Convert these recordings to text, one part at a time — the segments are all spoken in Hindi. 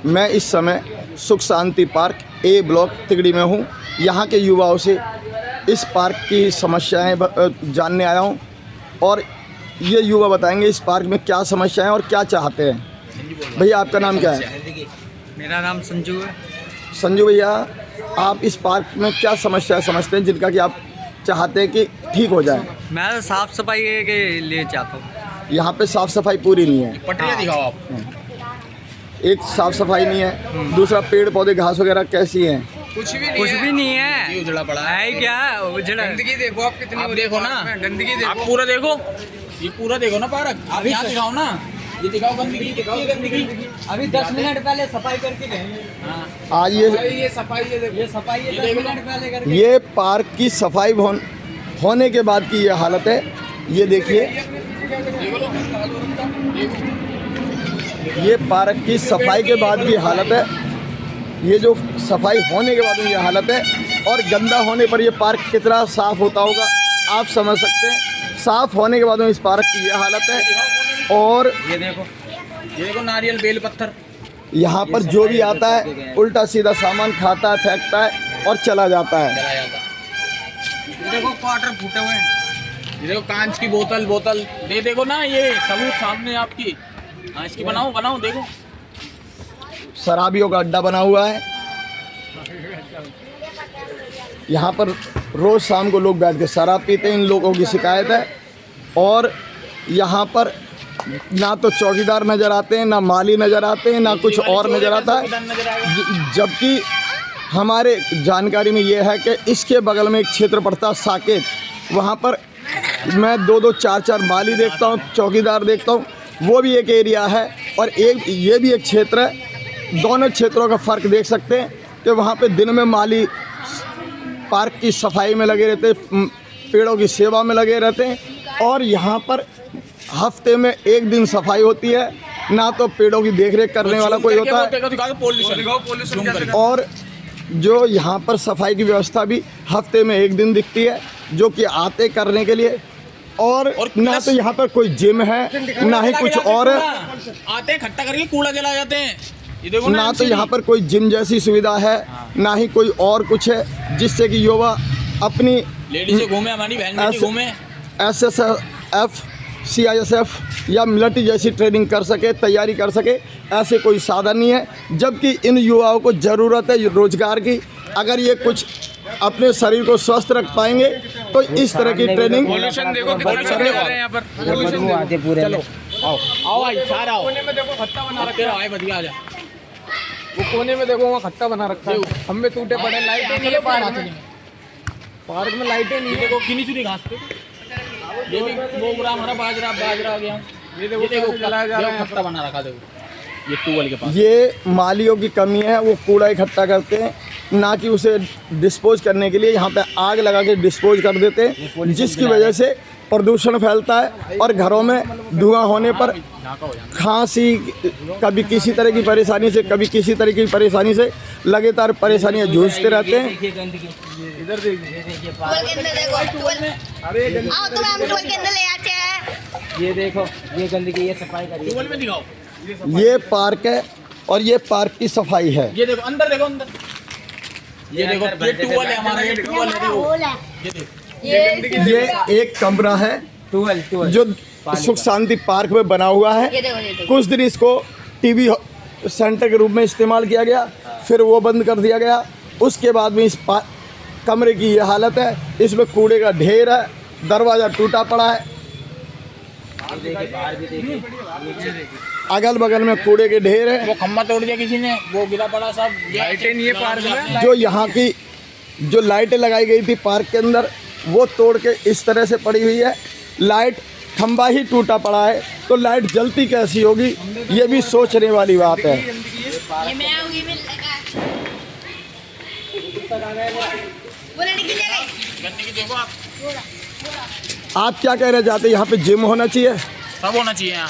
मैं इस समय सुख शांति पार्क ए ब्लॉक तिगड़ी में हूँ। यहाँ के युवाओं से इस पार्क की समस्याएं जानने आया हूँ और ये युवा बताएंगे इस पार्क में क्या समस्याएं और क्या चाहते हैं। भैया आपका नाम क्या है? मेरा नाम संजू है। संजू भैया, आप इस पार्क में क्या समस्याएं समझते हैं जिनका कि आप चाहते हैं कि ठीक हो जाए? मैं साफ़ सफाई के लिए चाहता हूँ। यहाँ पे साफ़ सफाई पूरी नहीं है। पटरियाँ दिखाओ आप। एक साफ़ सफाई नहीं है, दूसरा पेड़ पौधे घास वगैरह कैसी हैं? कुछ भी नहीं है। ये उजड़ा पड़ा है क्या उजड़ा? गंदगी देखो आप कितनी। आप देखो ना, गंदगी देखो। आप पूरा देखो, ये पूरा देखो ना पार्क। आप यहाँ दिखाओ ना, ये दिखाओ गंदगी, दिखाओ गंदगी। अभी 10 मिनट पहले सफाई करके गए। आज ये सफाई, ये देखो, ये सफाई 10 मिनट पहले करके। ये पार्क की सफाई होने के बाद की ये हालत है। ये देखिए, ये पार्क की सफाई के बाद की हालत है। ये जो सफाई होने के बाद ये हालत है और गंदा होने पर ये पार्क कितना साफ़ होता होगा आप समझ सकते हैं। साफ़ होने के बाद में इस पार्क की ये हालत है। और ये देखो नारियल बेल पत्थर। यहाँ पर जो भी आता है उल्टा सीधा सामान खाता है, फेंकता है और चला जाता है। ये देखो क्वार्टर फूटे हुए हैं। ये देखो कांच की बोतल ये देखो ना, ये सबूत सामने आपकी। हाँ, इसकी बनाओ देखो। शराबियों का अड्डा बना हुआ है। यहाँ पर रोज़ शाम को लोग बैठ के शराब पीते हैं। इन लोगों की शिकायत है। और यहाँ पर ना तो चौकीदार नज़र आते हैं, ना माली नज़र आते हैं, ना कुछ और नज़र आता है। जबकि हमारे जानकारी में ये है कि इसके बगल में एक क्षेत्र पड़ता है साकेत। वहाँ पर मैं 2-2, 4-4 माली देखता हूँ, चौकीदार देखता हूँ। वो भी एक एरिया है और ये भी एक क्षेत्र है। दोनों क्षेत्रों का फ़र्क देख सकते हैं कि वहाँ पे दिन में माली पार्क की सफाई में लगे रहते, पेड़ों की सेवा में लगे रहते हैं और यहाँ पर हफ्ते में एक दिन सफाई होती है। ना तो पेड़ों की देखरेख करने वाला कोई होता है और जो यहाँ पर सफाई की व्यवस्था भी हफ्ते में एक दिन दिखती है, जो कि आते करने के लिए। और ना तो यहाँ पर कोई जिम है, ना ही कुछ और आते हैं इकट्ठा करके कूड़ा जला जाते हैं। ये देखो ना तो यहाँ पर कोई जिम जैसी सुविधा है, ना ही कोई और कुछ है जिससे कि युवा अपनी लेडी से घूमे, हमारी बहन बेटी घूमे, SSF, CISF या मिलिट्री जैसी ट्रेनिंग कर सके, तैयारी कर सके। ऐसे कोई साधन नहीं है। जबकि इन युवाओं को ज़रूरत है रोज़गार की। अगर ये कुछ अपने शरीर को स्वस्थ रख पाएंगे तो इस तरह की ट्रेनिंग। पॉल्यूशन देखो कितना करने वाले हैं यहाँ पर। पॉल्यूशन आते पूरे। चलो आओ भाई, सारा आओ। कोने में देखो खट्टा बना रखा है। बढ़िया आ जा। वो कोने में देखो, वहाँ खट्टा बना रखा है। खंबे टूटे पड़े, लाइटें नहीं है पार्क में लाइटें नहीं है। देखो किनी चुनी घास पे ये भी वो पूरा हमारा बाजरा आ गया। ये देखो चला जा रहा है, खट्टा बना रखा। देखो ये टूबल के पास। ये मालियों की कमी है, वो कूड़ा इकट्ठा करते हैं, ना कि उसे डिस्पोज करने के लिए यहाँ पे आग लगा के डिस्पोज कर देते हैं, जिसकी वजह से प्रदूषण फैलता है और घरों में धुआं होने पर खांसी, कभी किसी तरह की परेशानी से, कभी किसी तरह की परेशानी से लगातार परेशानियां जूझते रहते हैं। इधर देखिए, ये देखो, ये गंदगी, ये सफाई करिए। टूबल में दिखाओ। ये पार्क है और ये पार्क की सफाई है। ये देखो अंदर, देखो अंदर। ये देखो ये टूबल है हमारा, ये टूबल है। ये देखो ये एक कमरा है जो सुख शांति पार्क में बना हुआ है। कुछ दिन इसको टीवी सेंटर के रूप में इस्तेमाल किया गया, फिर वो बंद कर दिया गया। उसके बाद में इस कमरे की ये हालत है। इसमें कूड़े का ढेर है, दरवाज़ा टूटा पड़ा है, अगल बगल में कूड़े के ढेर है। वो खम्बा तोड़ दिया किसी ने, वो गिरा पड़ा सब। लाइटें नहीं है पार्क में। जो यहाँ की जो लाइटें लगाई गई थी पार्क के अंदर, वो तोड़ के इस तरह से पड़ी हुई है। लाइट खंबा ही टूटा पड़ा है तो लाइट जलती कैसी होगी, ये भी सोचने वाली बात है। आप क्या कहना चाहते हैं? यहाँ पे जिम होना चाहिए, सब होना चाहिए यहाँ।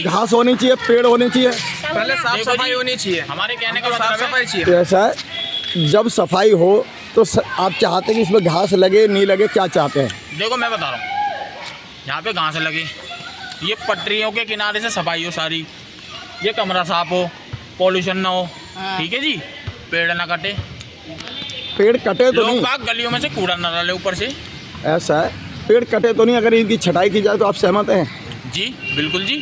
घास होनी चाहिए, पेड़ होने चाहिए, पहले साफ सफाई होनी चाहिए। हमारे कहने का साफ सफाई चाहिए। ऐसा है, जब सफाई हो तो आप चाहते हैं कि इसमें घास लगे नहीं लगे, क्या चाहते हैं? देखो मैं बता रहा हूँ, यहाँ पे घास लगे, ये पटरियों के किनारे से सफाई हो सारी, ये कमरा साफ हो, पॉल्यूशन ना हो, ठीक है जी, पेड़ ना कटे, पेड़ कटे तो लोग नहीं, बाग गलियों में से कूड़ा ना डाले ऊपर से। ऐसा है, पेड़ कटे तो नहीं, अगर इनकी छटाई की जाए तो आप सहमत हैं? जी बिल्कुल जी,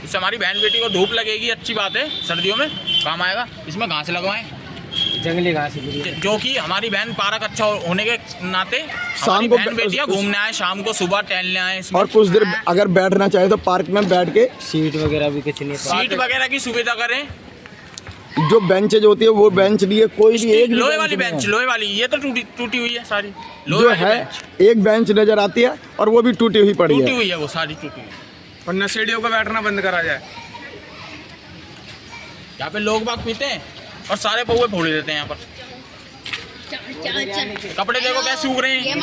इससे हमारी बहन बेटी को धूप लगेगी, अच्छी बात है, सर्दियों में काम आएगा। इसमें घास लगवाएं, जंगली घास जो कि हमारी बहन पार्क अच्छा होने के नाते शाम हमारी को बहन बेटियां घूमने आए, शाम को सुबह टहलने आए इसमें। और कुछ देर अगर बैठना चाहे तो पार्क में बैठ के, सीट वगैरह भी कुछ नहीं, सीट वगैरह की सुविधा करें, जो बेंचेज होती है वो बेंच भी है, कोई भी एक भी लोहे वाली नहीं बेंच, है। लोहे वाली, ये तो टूटी हुई है सारी, लोहे जो वाली है बेंच एक बेंच नजर आती है और वो भी टूटी हुई पड़ी टूटी है। हुई है, वो सारी टूटी हुई है। और नशेड़ियों को बैठना बंद करा जाए। यहाँ पे लोग बाग पीते हैं और सारे पौवे फोड़ देते हैं यहाँ पर। कपड़े देखो कैसे सूख रहे हैं,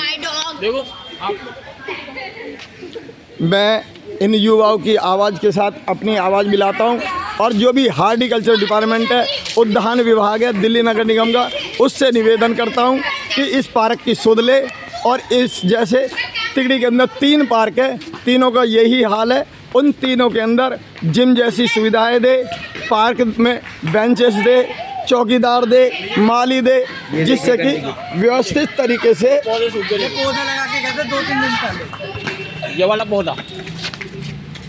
देखो आप। मैं इन युवाओं की आवाज़ के साथ अपनी आवाज़ मिलाता हूँ और जो भी हार्टिकल्चर डिपार्टमेंट है, उद्यान विभाग है दिल्ली नगर निगम का, उससे निवेदन करता हूँ कि इस पार्क की सुध ले। और इस जैसे तिगड़ी के अंदर 3 पार्क है, तीनों का यही हाल है, उन तीनों के अंदर जिम जैसी सुविधाएं दे, पार्क में बेंचेस दे, चौकीदार दे, माली दे, जिससे कि व्यवस्थित तरीके से पौधे सूख गए, पौधा लगा के गए थे 2-3 दिन पहले, ये वाला पौधा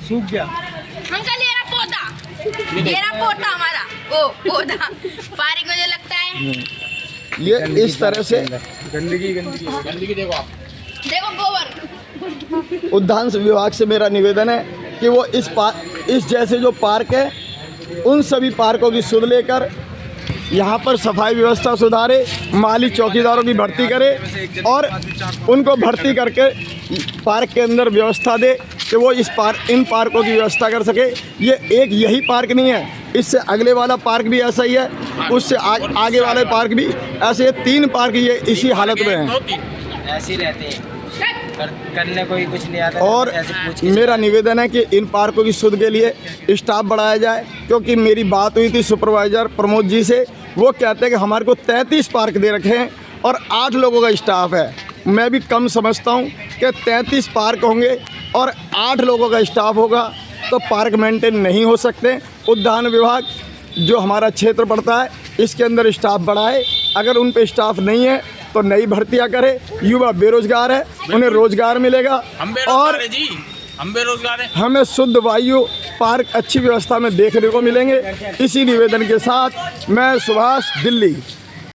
सूख गया। अंकल ये रहा पौधा हमारा, वो पौधा पार्क में जो लगता है, ये इस तरह से गंदगी देखो आप। देखो गोबर। उद्यान विभाग से मेरा निवेदन है कि वो इस जैसे जो पार्क है उन सभी पार्कों की सुध लेकर यहाँ पर सफाई व्यवस्था सुधारे, माली चौकीदारों की भर्ती करे और उनको भर्ती करके पार्क के अंदर व्यवस्था दे कि वो इन पार्कों की व्यवस्था कर सके। ये एक यही पार्क नहीं है, इससे अगले वाला पार्क भी ऐसा ही है, उससे आगे वाले पार्क भी ऐसे 3 पार्क ये इसी हालत में हैं। ऐसे ही रहते हैं, करने को ही कुछ नहीं आता। और मेरा निवेदन है कि इन पार्कों की सुध के लिए स्टाफ बढ़ाया जाए, क्योंकि मेरी बात हुई थी सुपरवाइज़र प्रमोद जी से, वो कहते हैं कि हमारे को 33 पार्क दे रखे हैं और 8 लोगों का स्टाफ है। मैं भी कम समझता हूँ कि 33 पार्क होंगे और 8 लोगों का स्टाफ होगा तो पार्क मेंटेन नहीं हो सकते। उद्यान विभाग जो हमारा क्षेत्र पड़ता है इसके अंदर स्टाफ बढ़ाए, अगर उन पे स्टाफ नहीं है तो नई भर्तियां करे। युवा बेरोजगार है, उन्हें रोजगार मिलेगा और हम बेरोजगार हैं। हमें शुद्ध वायु, पार्क अच्छी व्यवस्था में देखने को मिलेंगे। इसी निवेदन के साथ मैं सुभाष, दिल्ली।